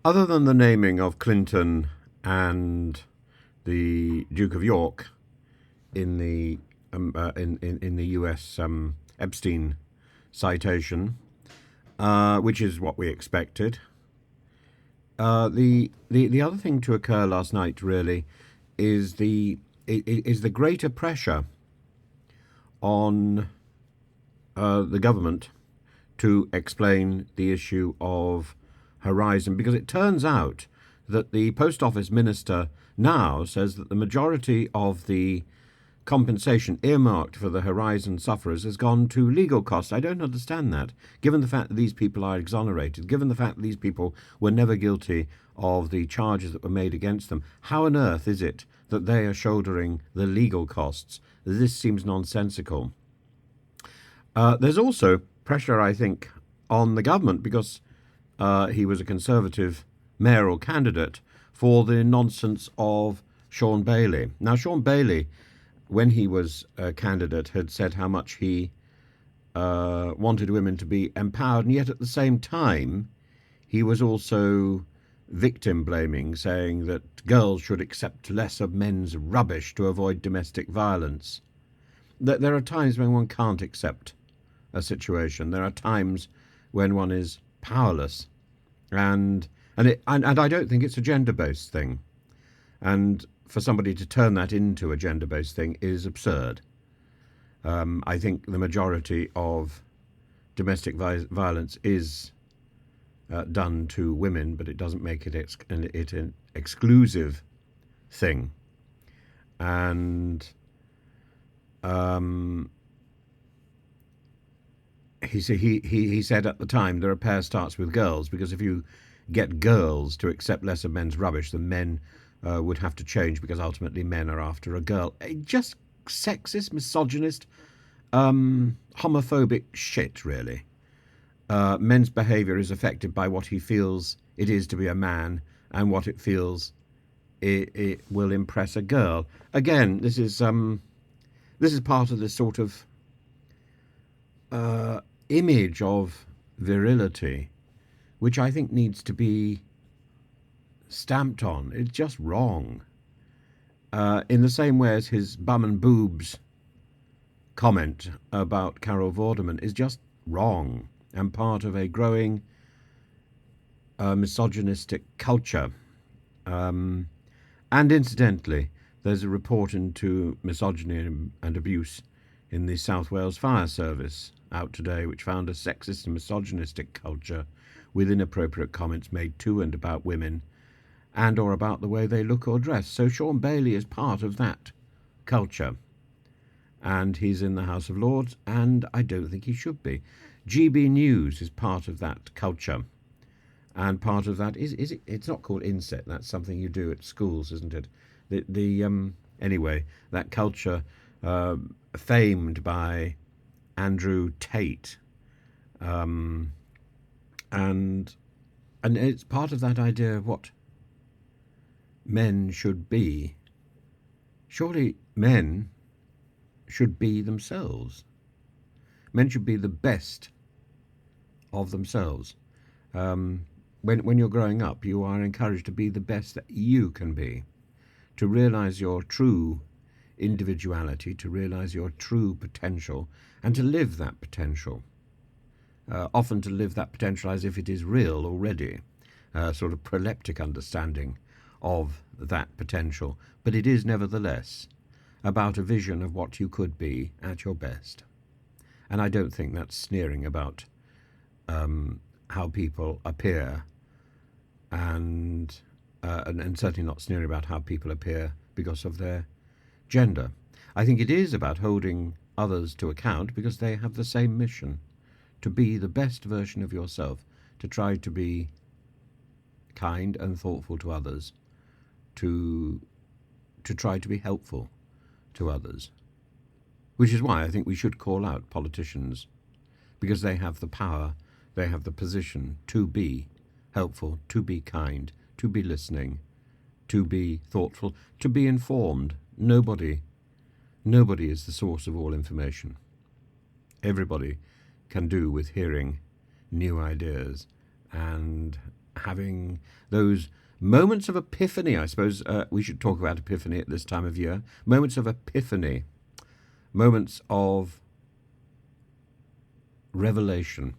Other than the naming of Clinton and the Duke of York in the in the U.S. Epstein citation, which is what we expected. The other thing to occur last night really is the greater pressure on the government to explain the issue of Horizon, because it turns out that the Post Office Minister now says that the majority of the compensation earmarked for the Horizon sufferers has gone to legal costs. I don't understand that, given the fact that these people are exonerated, given the fact that these people were never guilty of the charges that were made against them. How on earth is it that they are shouldering the legal costs? This seems nonsensical. There's also pressure, I think, on the government because he was a Conservative mayoral candidate for the nonsense of Shaun Bailey. Now, Shaun Bailey, when he was a candidate, had said how much he wanted women to be empowered, and yet at the same time, he was also victim blaming, saying that girls should accept less of men's rubbish to avoid domestic violence. There are times when one can't accept a situation. There are times when one is powerless, and I don't think it's a gender-based thing. And for somebody to turn that into a gender-based thing is absurd. I think the majority of domestic violence is done to women, but it doesn't make it an exclusive thing. And he said at the time the repair starts with girls, because if you get girls to accept less of men's rubbish, then men would have to change, because ultimately men are after a girl. Just sexist, misogynist, homophobic shit, really. Men's behaviour is affected by what he feels it is to be a man and what it feels it will impress a girl. Again, this is part of this sort of image of virility, which I think needs to be stamped on. It's just wrong. In the same way as his bum and boobs comment about Carol Vorderman is just wrong and part of a growing misogynistic culture. And incidentally, there's a report into misogyny and abuse in the South Wales Fire Service out today, which found a sexist and misogynistic culture with inappropriate comments made to and about women and or about the way they look or dress. So Shaun Bailey is part of that culture. And he's in the House of Lords, and I don't think he should be. GB News is part of that culture. And part of that is it, it's not called inset, that's something you do at schools, isn't it? Anyway, that culture famed by Andrew Tate. And it's part of that idea of what men should be. Surely men should be themselves. Men should be the best of themselves. When you're growing up, you are encouraged to be the best that you can be, to realize your true individuality, to realize your true potential, and to live that potential. Often to live that potential as if it is real already, sort of proleptic understanding of that potential. But it is nevertheless about a vision of what you could be at your best. And I don't think that's sneering about how people appear, and certainly not sneering about how people appear because of their gender. I think it is about holding others to account because they have the same mission, to be the best version of yourself, to try to be kind and thoughtful to others, to try to be helpful to others. Which is why I think we should call out politicians, because they have the power, they have the position to be helpful, to be kind, to be listening, to be thoughtful, to be informed. Nobody is the source of all information. Everybody can do with hearing new ideas and having those moments of epiphany. I suppose we should talk about epiphany at this time of year. Moments of epiphany, moments of revelation.